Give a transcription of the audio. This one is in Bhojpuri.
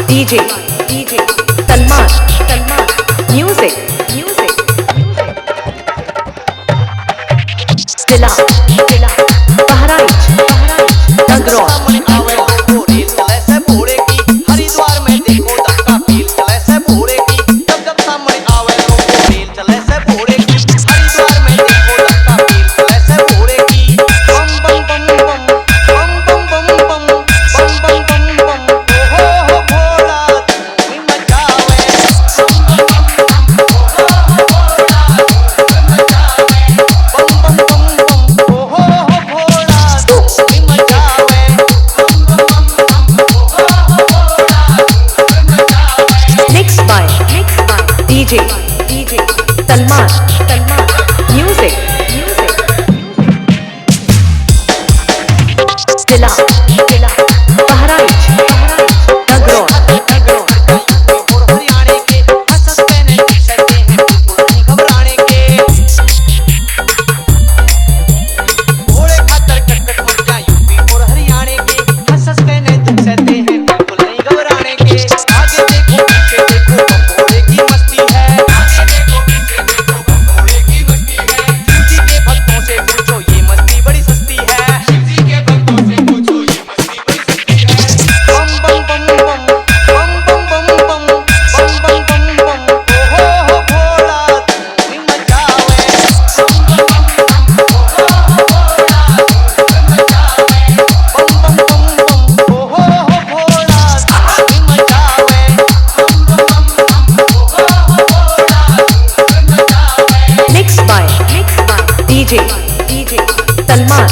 DJ Salman Music Dila Bahraich Nagron Haridwar में देखो धक्का फील चले से भोरे की जब जब सामने आवे लोगो फील चले से भोरे की हरिद्वार में देखो धक्का फील चले से भोरे की बम बम बम बम बम बम बम बम बम बम बम बम हो भोला तू मचावे बम बम बम हो भोला तू मचावे बम बम बम बम हो भोला तू मचावे बम बम बम Mixed by DJ Salman Music Dila Bahraich Nagron और हरियाणे के हंस पहने टी-शर्ट हैं बिल्कुल नहीं घबराने के घोड़े खातर कटकट मुर्गा यूपी और हरियाणे के हंस पहने टी-शर्ट हैं बिल्कुल नहीं घबराने के आगे देखो पीछे देखो घोड़े की मस्ती है आगे देखो पीछे देखो घोड़े की मस्ती है शिवजी के भक्तों से पूछो ये मस्ती बड़ी सस्ती है शिवजी के भक्तों से पूछो ये मस्ती बड़ी सस्ती है बम बम बम बम बम बम बम बम बम बम बम बम हो भोला तू मचावे बम बम बम बम हो भोला तू मचावे बम बम बम बम हो भोला तू मचावे बम बम बम बम हो भोला तू मचावे Mixed by DJ Salman